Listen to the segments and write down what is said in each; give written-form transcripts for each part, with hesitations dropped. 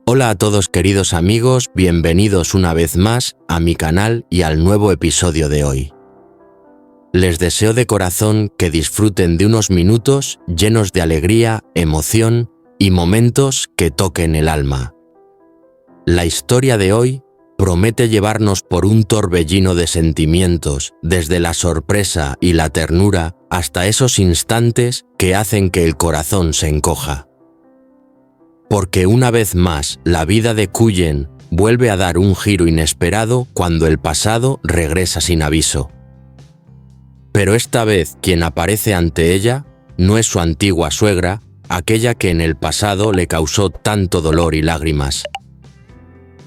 Hola a todos queridos amigos, bienvenidos una vez más a mi canal y al nuevo episodio de hoy. Les deseo de corazón que disfruten de unos minutos llenos de alegría, emoción y momentos que toquen el alma. La historia de hoy promete llevarnos por un torbellino de sentimientos, desde la sorpresa y la ternura hasta esos instantes que hacen que el corazón se encoja. Porque una vez más la vida de Cullen vuelve a dar un giro inesperado cuando el pasado regresa sin aviso. Pero esta vez quien aparece ante ella no es su antigua suegra, aquella que en el pasado le causó tanto dolor y lágrimas.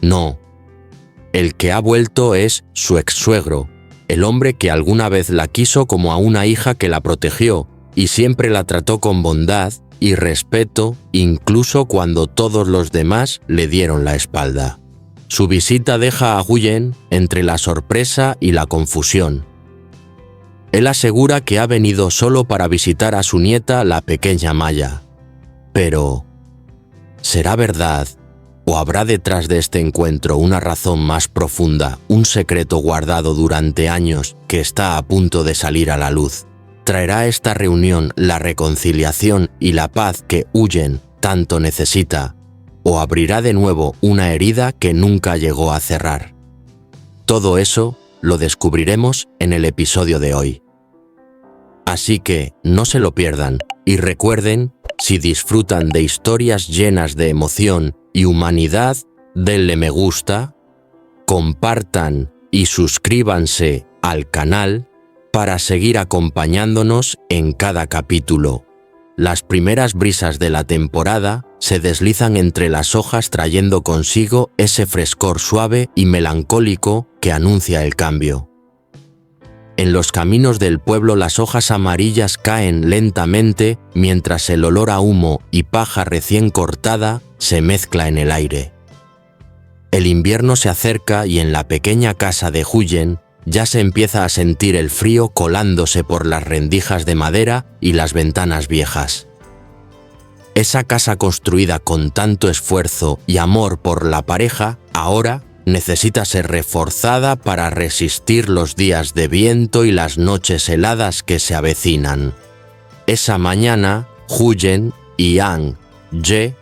No, el que ha vuelto es su ex-suegro, el hombre que alguna vez la quiso como a una hija que la protegió y siempre la trató con bondad y respeto, incluso cuando todos los demás le dieron la espalda. Su visita deja a Cullen entre la sorpresa y la confusión. Él asegura que ha venido solo para visitar a su nieta, la pequeña Maya. Pero, ¿será verdad? ¿O habrá detrás de este encuentro una razón más profunda, un secreto guardado durante años que está a punto de salir a la luz? ¿Traerá esta reunión la reconciliación y la paz que Cullen tanto necesita? ¿O abrirá de nuevo una herida que nunca llegó a cerrar? Todo eso lo descubriremos en el episodio de hoy. Así que no se lo pierdan y recuerden, si disfrutan de historias llenas de emoción y humanidad, denle me gusta, compartan y suscríbanse al canal para seguir acompañándonos en cada capítulo. Las primeras brisas de la temporada se deslizan entre las hojas trayendo consigo ese frescor suave y melancólico que anuncia el cambio. En los caminos del pueblo las hojas amarillas caen lentamente mientras el olor a humo y paja recién cortada se mezcla en el aire. El invierno se acerca y en la pequeña casa de Cullen ya se empieza a sentir el frío colándose por las rendijas de madera y las ventanas viejas. Esa casa construida con tanto esfuerzo y amor por la pareja, ahora necesita ser reforzada para resistir los días de viento y las noches heladas que se avecinan. Esa mañana, Cullen y An-je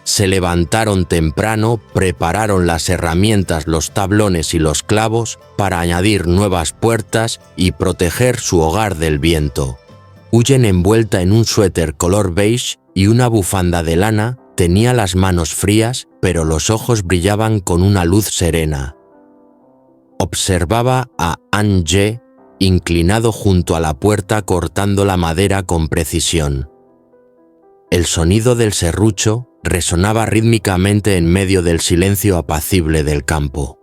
se levantaron temprano, prepararon las herramientas, los tablones y los clavos para añadir nuevas puertas y proteger su hogar del viento. Cullen, envuelta en un suéter color beige y una bufanda de lana, tenía las manos frías, pero los ojos brillaban con una luz serena. Observaba a An-je inclinado junto a la puerta cortando la madera con precisión. El sonido del serrucho resonaba rítmicamente en medio del silencio apacible del campo.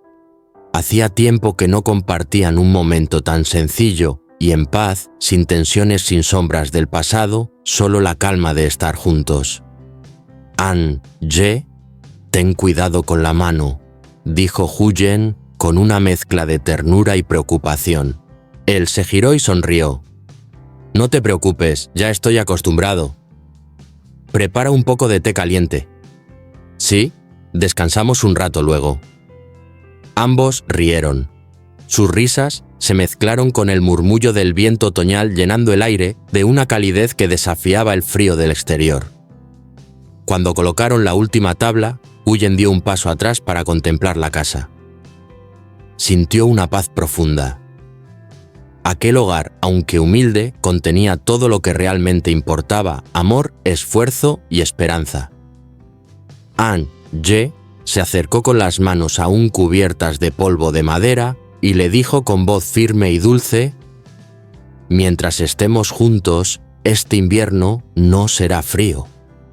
Hacía tiempo que no compartían un momento tan sencillo y en paz, sin tensiones, sin sombras del pasado, solo la calma de estar juntos. An-je, ten cuidado con la mano, dijo Cullen con una mezcla de ternura y preocupación. Él se giró y sonrió. No te preocupes, ya estoy acostumbrado. Prepara un poco de té caliente. Sí, descansamos un rato luego. Ambos rieron. Sus risas se mezclaron con el murmullo del viento otoñal llenando el aire de una calidez que desafiaba el frío del exterior. Cuando colocaron la última tabla, Cullen dio un paso atrás para contemplar la casa. Sintió una paz profunda. Aquel hogar, aunque humilde, contenía todo lo que realmente importaba: amor, esfuerzo y esperanza. An-je se acercó con las manos aún cubiertas de polvo de madera y le dijo con voz firme y dulce: «Mientras estemos juntos, este invierno no será frío».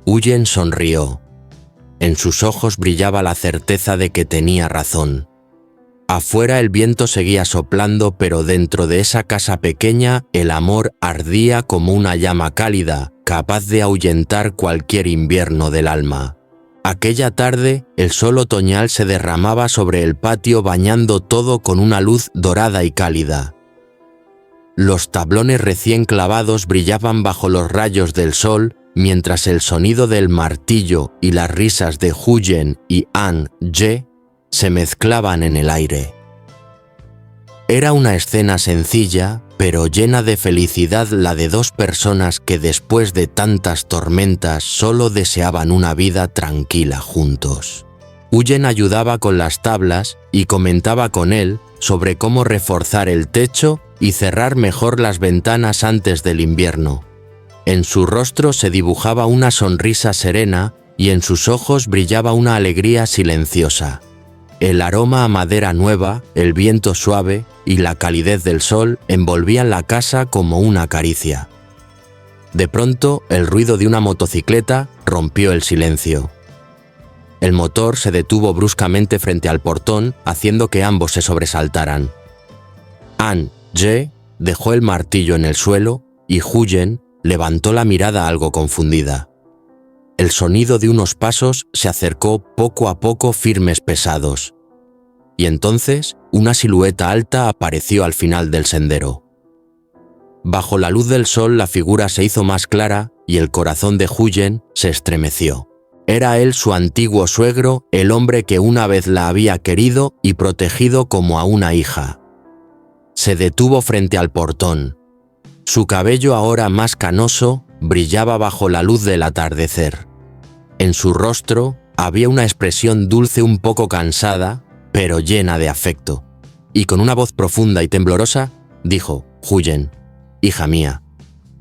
Cullen sonrió. En sus ojos brillaba la certeza de que tenía razón. Afuera el viento seguía soplando, pero dentro de esa casa pequeña el amor ardía como una llama cálida, capaz de ahuyentar cualquier invierno del alma. Aquella tarde, el sol otoñal se derramaba sobre el patio bañando todo con una luz dorada y cálida. Los tablones recién clavados brillaban bajo los rayos del sol, mientras el sonido del martillo y las risas de Huyen y An-je se mezclaban en el aire. Era una escena sencilla, pero llena de felicidad, la de dos personas que después de tantas tormentas solo deseaban una vida tranquila juntos. Huyen ayudaba con las tablas y comentaba con él sobre cómo reforzar el techo y cerrar mejor las ventanas antes del invierno. En su rostro se dibujaba una sonrisa serena y en sus ojos brillaba una alegría silenciosa. El aroma a madera nueva, el viento suave y la calidez del sol envolvían la casa como una caricia. De pronto, el ruido de una motocicleta rompió el silencio. El motor se detuvo bruscamente frente al portón, haciendo que ambos se sobresaltaran. An-je dejó el martillo en el suelo y Huyen levantó la mirada algo confundida. El sonido de unos pasos se acercó poco a poco, firmes, pesados. Y entonces una silueta alta apareció al final del sendero. Bajo la luz del sol la figura se hizo más clara y el corazón de Huyen se estremeció. Era él, su antiguo suegro, el hombre que una vez la había querido y protegido como a una hija. Se detuvo frente al portón. Su cabello, ahora más canoso, brillaba bajo la luz del atardecer. En su rostro había una expresión dulce, un poco cansada, pero llena de afecto. Y con una voz profunda y temblorosa, dijo: Huyen, hija mía.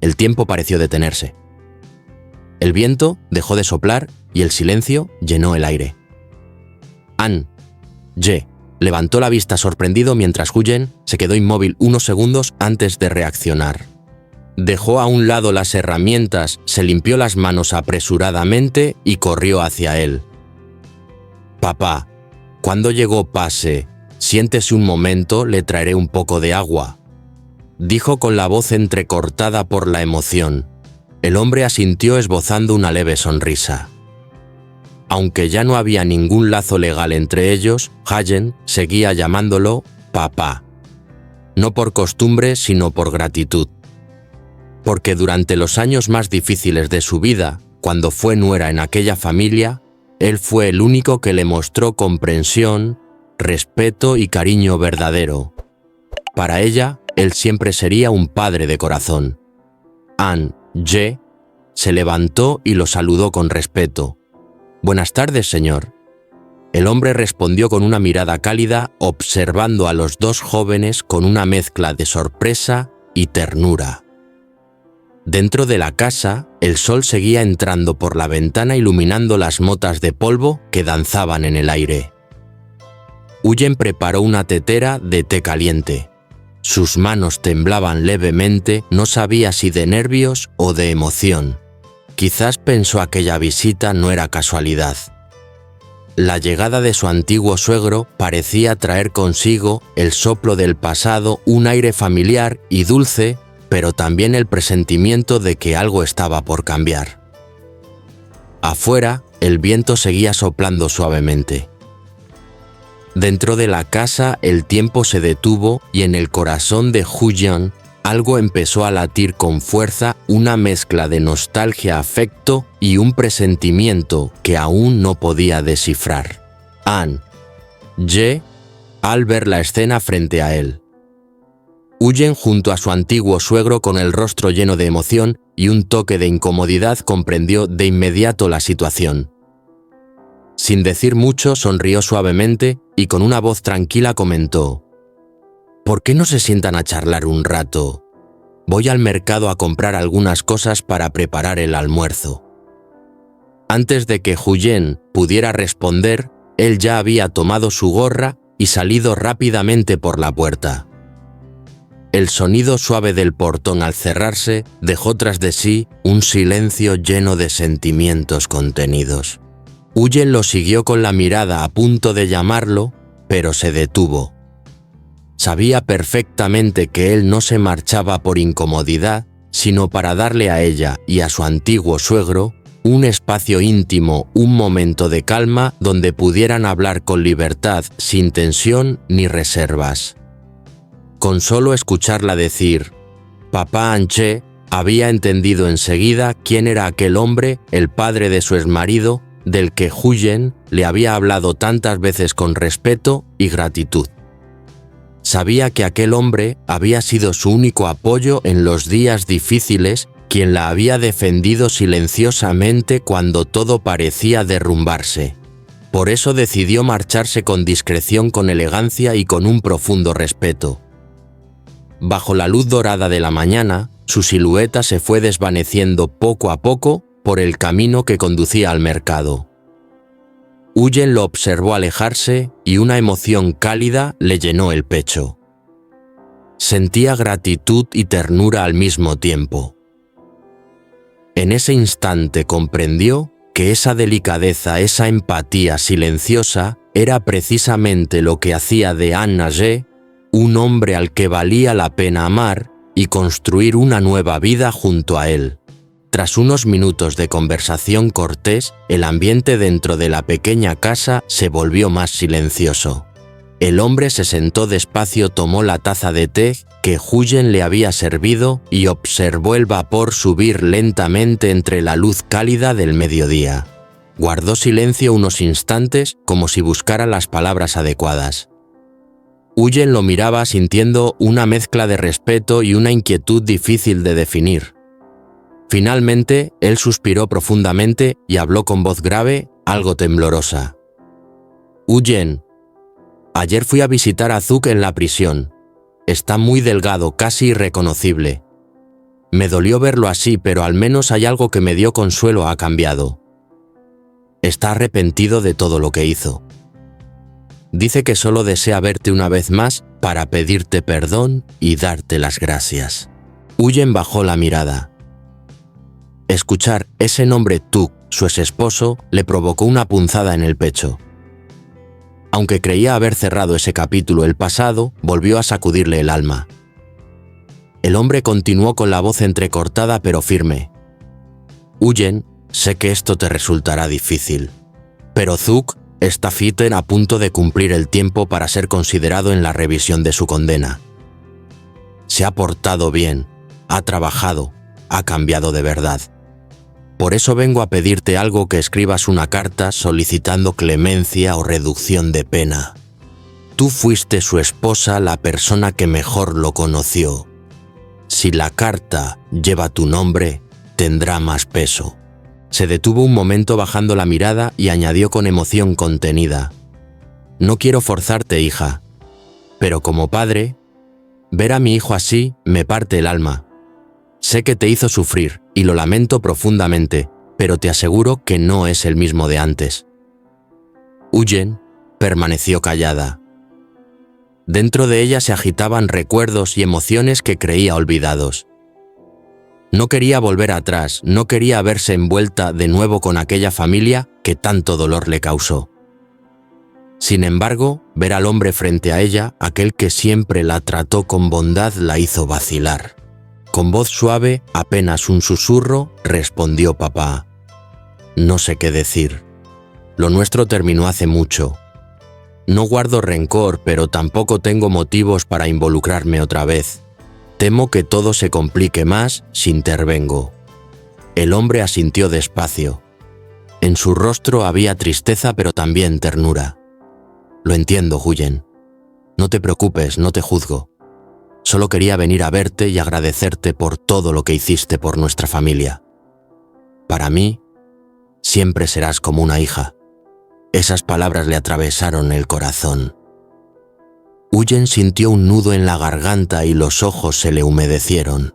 El tiempo pareció detenerse. El viento dejó de soplar y el silencio llenó el aire. An-je levantó la vista sorprendido mientras Huyen se quedó inmóvil unos segundos antes de reaccionar. Dejó a un lado las herramientas, se limpió las manos apresuradamente y corrió hacia él. «Papá, cuando llegó pase, siéntese un momento, le traeré un poco de agua», dijo con la voz entrecortada por la emoción. El hombre asintió esbozando una leve sonrisa. Aunque ya no había ningún lazo legal entre ellos, Huyen seguía llamándolo papá. No por costumbre, sino por gratitud. Porque durante los años más difíciles de su vida, cuando fue nuera en aquella familia, él fue el único que le mostró comprensión, respeto y cariño verdadero. Para ella, él siempre sería un padre de corazón. An-je se levantó y lo saludó con respeto. «Buenas tardes, señor». El hombre respondió con una mirada cálida, observando a los dos jóvenes con una mezcla de sorpresa y ternura. Dentro de la casa, el sol seguía entrando por la ventana iluminando las motas de polvo que danzaban en el aire. Huyen preparó una tetera de té caliente. Sus manos temblaban levemente, no sabía si de nervios o de emoción. Quizás pensó aquella visita no era casualidad. La llegada de su antiguo suegro parecía traer consigo el soplo del pasado, un aire familiar y dulce, pero también el presentimiento de que algo estaba por cambiar. Afuera, el viento seguía soplando suavemente. Dentro de la casa, el tiempo se detuvo y en el corazón de Huyen algo empezó a latir con fuerza, una mezcla de nostalgia, afecto y un presentimiento que aún no podía descifrar. An-je, al ver la escena frente a él. Huyen junto a su antiguo suegro con el rostro lleno de emoción y un toque de incomodidad, comprendió de inmediato la situación. Sin decir mucho, sonrió suavemente y con una voz tranquila comentó: «¿Por qué no se sientan a charlar un rato? Voy al mercado a comprar algunas cosas para preparar el almuerzo». Antes de que Huyen pudiera responder, él ya había tomado su gorra y salido rápidamente por la puerta. El sonido suave del portón al cerrarse dejó tras de sí un silencio lleno de sentimientos contenidos. Huyen lo siguió con la mirada a punto de llamarlo, pero se detuvo. Sabía perfectamente que él no se marchaba por incomodidad, sino para darle a ella y a su antiguo suegro un espacio íntimo, un momento de calma donde pudieran hablar con libertad, sin tensión ni reservas. Con solo escucharla decir «Papá An-je», Había entendido enseguida quién era aquel hombre, el padre de su exmarido, del que Huyen le había hablado tantas veces con respeto y gratitud. Sabía que aquel hombre había sido su único apoyo en los días difíciles, quien la había defendido silenciosamente cuando todo parecía derrumbarse. Por eso decidió marcharse con discreción, con elegancia y con un profundo respeto. Bajo la luz dorada de la mañana, su silueta se fue desvaneciendo poco a poco por el camino que conducía al mercado. Huyen lo observó alejarse y una emoción cálida le llenó el pecho. Sentía gratitud y ternura al mismo tiempo. En ese instante comprendió que esa delicadeza, esa empatía silenciosa, era precisamente lo que hacía de Anne Nager un hombre al que valía la pena amar y construir una nueva vida junto a él. Tras unos minutos de conversación cortés, el ambiente dentro de la pequeña casa se volvió más silencioso. El hombre se sentó despacio, tomó la taza de té que Huyen le había servido y observó el vapor subir lentamente entre la luz cálida del mediodía. Guardó silencio unos instantes como si buscara las palabras adecuadas. Huyen lo miraba sintiendo una mezcla de respeto y una inquietud difícil de definir. Finalmente, él suspiró profundamente y habló con voz grave, algo temblorosa. «Huyen, ayer fui a visitar a Zuc en la prisión. Está muy delgado, casi irreconocible. Me dolió verlo así, pero al menos hay algo que me dio consuelo, ha cambiado. Está arrepentido de todo lo que hizo. Dice que solo desea verte una vez más para pedirte perdón y darte las gracias». Huyen bajó la mirada. Escuchar ese nombre Thuc, su exesposo, le provocó una punzada en el pecho. Aunque creía haber cerrado ese capítulo, el pasado volvió a sacudirle el alma. El hombre continuó con la voz entrecortada pero firme. «Huyen, sé que esto te resultará difícil, pero Thuc está a punto de cumplir el tiempo para ser considerado en la revisión de su condena. Se ha portado bien, ha trabajado, ha cambiado de verdad. Por eso vengo a pedirte algo, que escribas una carta solicitando clemencia o reducción de pena. Tú fuiste su esposa, la persona que mejor lo conoció. Si la carta lleva tu nombre, tendrá más peso». Se detuvo un momento bajando la mirada y añadió con emoción contenida. «No quiero forzarte, hija, pero como padre, ver a mi hijo así me parte el alma. Sé que te hizo sufrir y lo lamento profundamente, pero te aseguro que no es el mismo de antes». Huyen permaneció callada. Dentro de ella se agitaban recuerdos y emociones que creía olvidados. No quería volver atrás, no quería verse envuelta de nuevo con aquella familia que tanto dolor le causó. Sin embargo, ver al hombre frente a ella, aquel que siempre la trató con bondad, la hizo vacilar. Con voz suave, apenas un susurro, respondió papá. «No sé qué decir. Lo nuestro terminó hace mucho. No guardo rencor, pero tampoco tengo motivos para involucrarme otra vez. Temo que todo se complique más si intervengo». El hombre asintió despacio. En su rostro había tristeza pero también ternura. «Lo entiendo, Huyen. No te preocupes, no te juzgo. Solo quería venir a verte y agradecerte por todo lo que hiciste por nuestra familia. Para mí, siempre serás como una hija». Esas palabras le atravesaron el corazón. Huyen sintió un nudo en la garganta y los ojos se le humedecieron.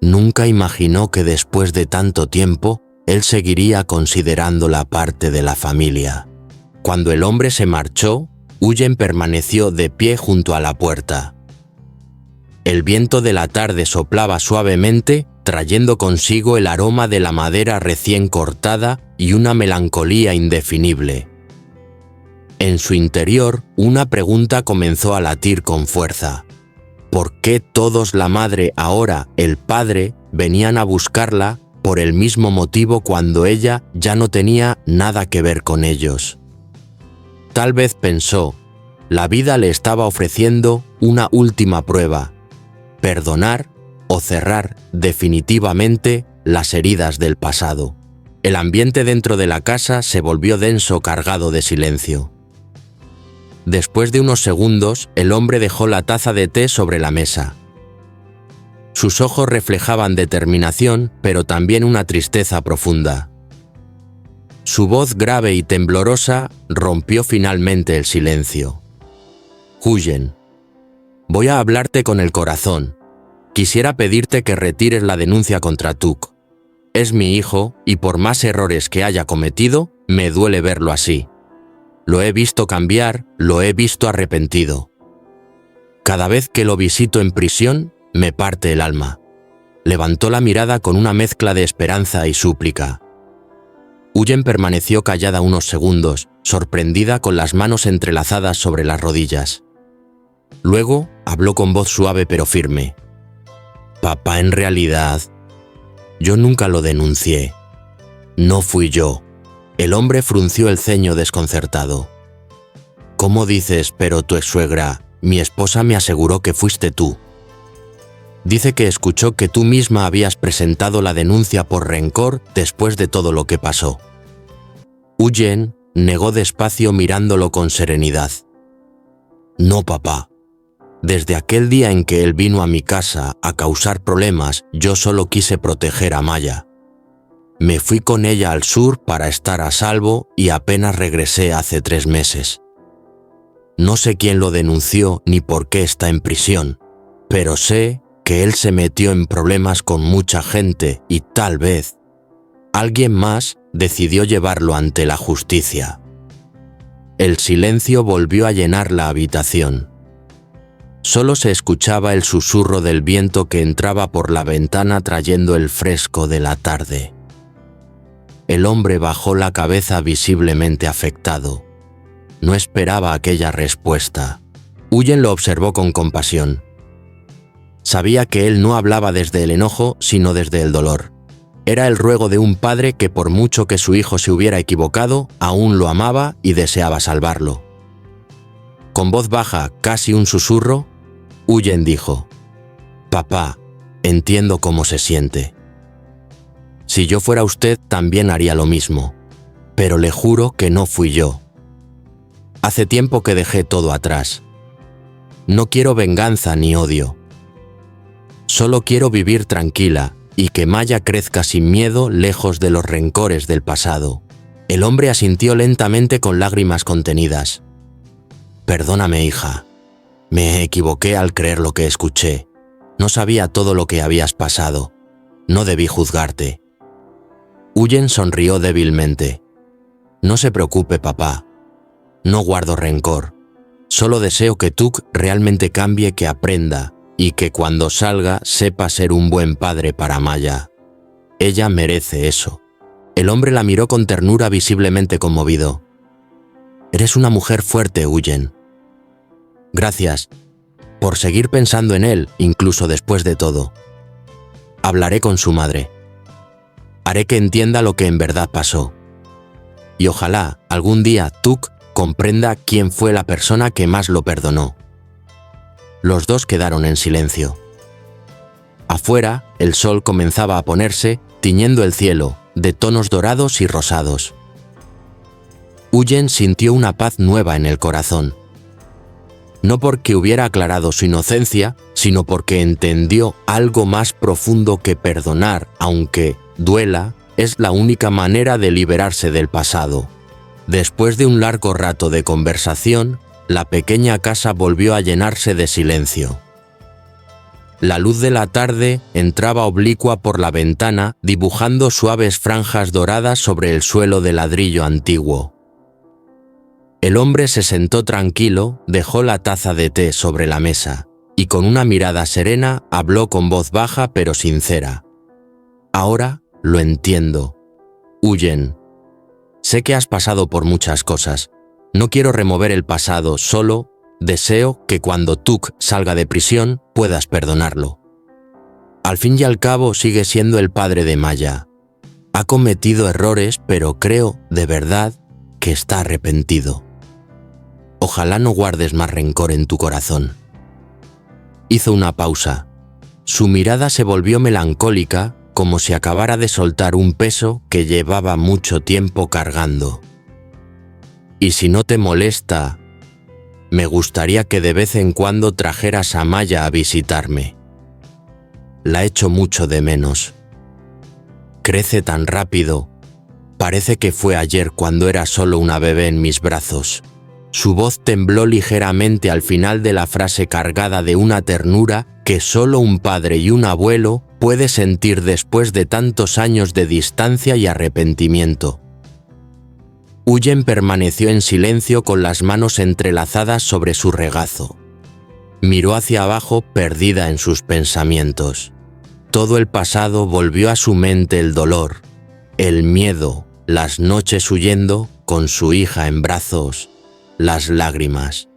Nunca imaginó que después de tanto tiempo, él seguiría considerándola parte de la familia. Cuando el hombre se marchó, Huyen permaneció de pie junto a la puerta. El viento de la tarde soplaba suavemente, trayendo consigo el aroma de la madera recién cortada y una melancolía indefinible. En su interior, una pregunta comenzó a latir con fuerza. ¿Por qué todos, la madre, ahora el padre, venían a buscarla por el mismo motivo cuando ella ya no tenía nada que ver con ellos? Tal vez pensó, la vida le estaba ofreciendo una última prueba: perdonar o cerrar definitivamente las heridas del pasado. El ambiente dentro de la casa se volvió denso, cargado de silencio. Después de unos segundos, el hombre dejó la taza de té sobre la mesa. Sus ojos reflejaban determinación, pero también una tristeza profunda. Su voz grave y temblorosa rompió finalmente el silencio. Huyen, voy a hablarte con el corazón. Quisiera pedirte que retires la denuncia contra Tuk. Es mi hijo y por más errores que haya cometido, me duele verlo así. Lo he visto cambiar, lo he visto arrepentido. Cada vez que lo visito en prisión, me parte el alma. Levantó la mirada con una mezcla de esperanza y súplica. Huyen permaneció callada unos segundos, sorprendida con las manos entrelazadas sobre las rodillas. Luego habló con voz suave pero firme. Papá, en realidad, yo nunca lo denuncié. No fui yo. El hombre frunció el ceño desconcertado. ¿Cómo dices, pero tu exsuegra, mi esposa me aseguró que fuiste tú? Dice que escuchó que tú misma habías presentado la denuncia por rencor después de todo lo que pasó. Huyen negó despacio mirándolo con serenidad. No, papá. Desde aquel día en que él vino a mi casa a causar problemas, yo solo quise proteger a Maya. Me fui con ella al sur para estar a salvo y apenas regresé hace 3 meses. No sé quién lo denunció ni por qué está en prisión, pero sé que él se metió en problemas con mucha gente y tal vez alguien más decidió llevarlo ante la justicia. El silencio volvió a llenar la habitación. Solo se escuchaba el susurro del viento que entraba por la ventana trayendo el fresco de la tarde. El hombre bajó la cabeza visiblemente afectado. No esperaba aquella respuesta. Huyen lo observó con compasión. Sabía que él no hablaba desde el enojo, sino desde el dolor. Era el ruego de un padre que por mucho que su hijo se hubiera equivocado, aún lo amaba y deseaba salvarlo. Con voz baja, casi un susurro, Huyen dijo: «Papá, entiendo cómo se siente. Si yo fuera usted, también haría lo mismo, pero le juro que no fui yo. Hace tiempo que dejé todo atrás. No quiero venganza ni odio. Solo quiero vivir tranquila y que Maya crezca sin miedo lejos de los rencores del pasado». El hombre asintió lentamente con lágrimas contenidas. «Perdóname, hija. Me equivoqué al creer lo que escuché. No sabía todo lo que habías pasado. No debí juzgarte». Huyen sonrió débilmente. «No se preocupe, papá. No guardo rencor. Solo deseo que Tuk realmente cambie, que aprenda y que cuando salga sepa ser un buen padre para Maya. Ella merece eso». El hombre la miró con ternura, visiblemente conmovido. «Eres una mujer fuerte, Huyen. Gracias por seguir pensando en él, incluso después de todo. Hablaré con su madre. Haré que entienda lo que en verdad pasó. Y ojalá algún día Tuk comprenda quién fue la persona que más lo perdonó». Los dos quedaron en silencio. Afuera, el sol comenzaba a ponerse, tiñendo el cielo, de tonos dorados y rosados. Huyen sintió una paz nueva en el corazón. No porque hubiera aclarado su inocencia, sino porque entendió algo más profundo: que perdonar, aunque duela, es la única manera de liberarse del pasado. Después de un largo rato de conversación, la pequeña casa volvió a llenarse de silencio. La luz de la tarde entraba oblicua por la ventana, dibujando suaves franjas doradas sobre el suelo de ladrillo antiguo. El hombre se sentó tranquilo, dejó la taza de té sobre la mesa y con una mirada serena habló con voz baja pero sincera. «Ahora lo entiendo. Huyen. Sé que has pasado por muchas cosas. No quiero remover el pasado, solo deseo que cuando Tuk salga de prisión puedas perdonarlo. Al fin y al cabo sigue siendo el padre de Maya. Ha cometido errores, pero creo, de verdad, que está arrepentido. Ojalá no guardes más rencor en tu corazón». Hizo una pausa. Su mirada se volvió melancólica, como si acabara de soltar un peso que llevaba mucho tiempo cargando. Y si no te molesta, me gustaría que de vez en cuando trajeras a Maya a visitarme. La echo mucho de menos. Crece tan rápido. Parece que fue ayer cuando era solo una bebé en mis brazos. Su voz tembló ligeramente al final de la frase, cargada de una ternura que solo un padre y un abuelo puede sentir después de tantos años de distancia y arrepentimiento. Uyen permaneció en silencio con las manos entrelazadas sobre su regazo. Miró hacia abajo, perdida en sus pensamientos. Todo el pasado volvió a su mente: el dolor, el miedo, las noches huyendo con su hija en brazos, las lágrimas.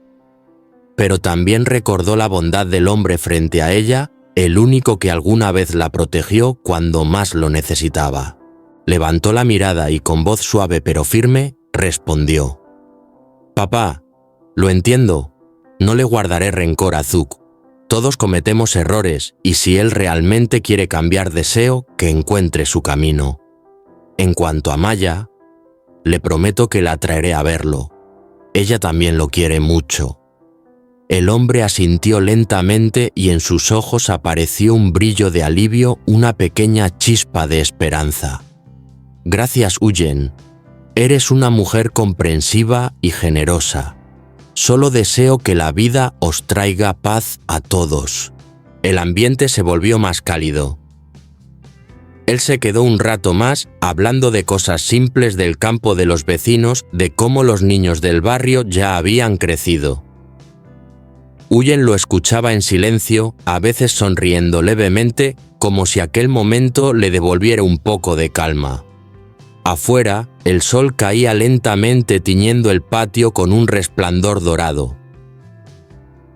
Pero también recordó la bondad del hombre frente a ella, el único que alguna vez la protegió cuando más lo necesitaba. Levantó la mirada y con voz suave pero firme respondió: «Papá, lo entiendo, no le guardaré rencor a Zook. Todos cometemos errores y si él realmente quiere cambiar, deseo que encuentre su camino. En cuanto a Maya, le prometo que la traeré a verlo. Ella también lo quiere mucho». El hombre asintió lentamente y en sus ojos apareció un brillo de alivio, una pequeña chispa de esperanza. «Gracias, Uyen. Eres una mujer comprensiva y generosa. Solo deseo que la vida os traiga paz a todos». El ambiente se volvió más cálido. Él se quedó un rato más hablando de cosas simples del campo, de los vecinos, de cómo los niños del barrio ya habían crecido. Uyen lo escuchaba en silencio, a veces sonriendo levemente, como si aquel momento le devolviera un poco de calma. Afuera, el sol caía lentamente tiñendo el patio con un resplandor dorado.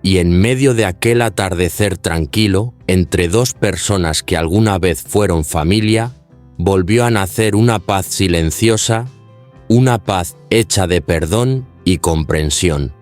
Y en medio de aquel atardecer tranquilo, entre dos personas que alguna vez fueron familia, volvió a nacer una paz silenciosa, una paz hecha de perdón y comprensión.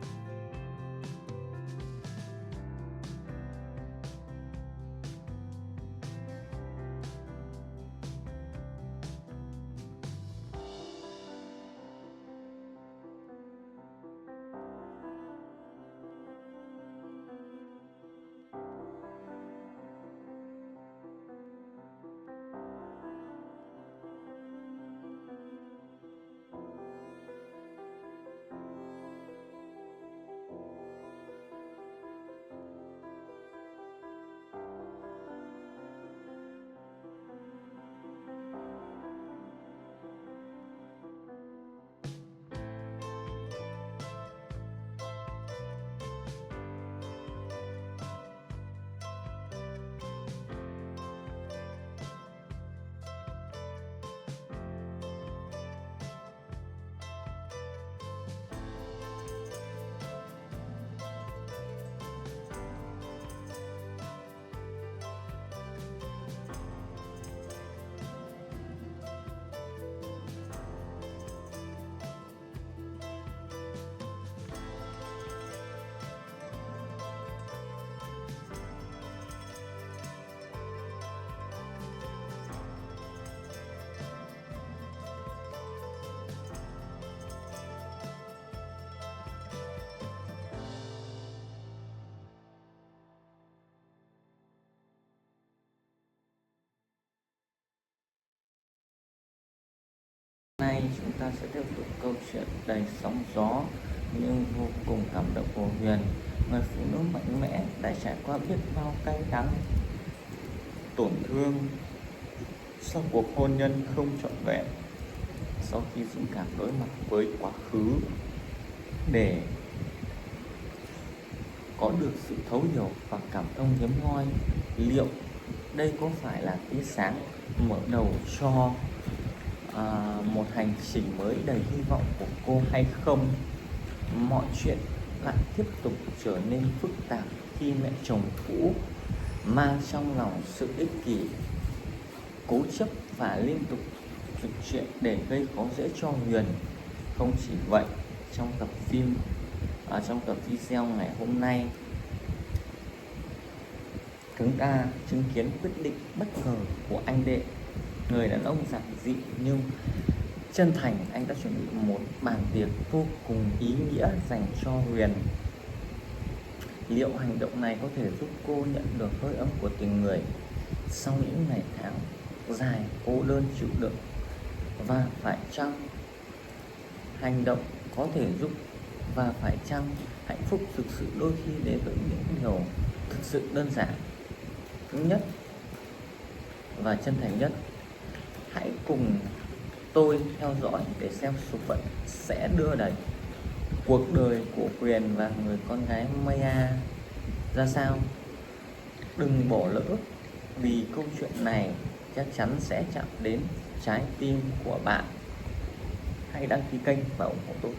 Nay chúng ta sẽ tiếp tục câu chuyện đầy sóng gió nhưng vô cùng cảm động của Huyền, người phụ nữ mạnh mẽ đã trải qua biết bao cay đắng, tổn thương sau cuộc hôn nhân không trọn vẹn. Sau khi dũng cảm đối mặt với quá khứ để có được sự thấu hiểu và cảm thông hiếm hoi, liệu đây có phải là tia sáng mở đầu cho một hành trình mới đầy hy vọng của cô hay không? Mọi chuyện lại tiếp tục trở nên phức tạp khi mẹ chồng cũ mang trong lòng sự ích kỷ, cố chấp và liên tục thực chuyện để gây khó dễ cho Huyền. Không chỉ vậy, trong tập video ngày hôm nay, Chúng ta chứng kiến quyết định bất ngờ của anh Đệ, người đàn ông giản dị nhưng chân thành. Anh đã chuẩn bị một bàn tiệc vô cùng ý nghĩa dành cho Huyền. Liệu hành động này có thể giúp cô nhận được hơi ấm của tình người sau những ngày tháng dài cô đơn chịu đựng? Và phải chăng hành động có thể giúp, và phải chăng hạnh phúc thực sự đôi khi đến với những điều thực sự đơn giản nhất và chân thành nhất? Hãy cùng tôi theo dõi để xem số phận sẽ đưa đẩy cuộc đời của Huyền và người con gái Maya ra sao. Đừng bỏ lỡ, vì câu chuyện này chắc chắn sẽ chạm đến trái tim của bạn. Hãy đăng ký kênh và ủng hộ tôi.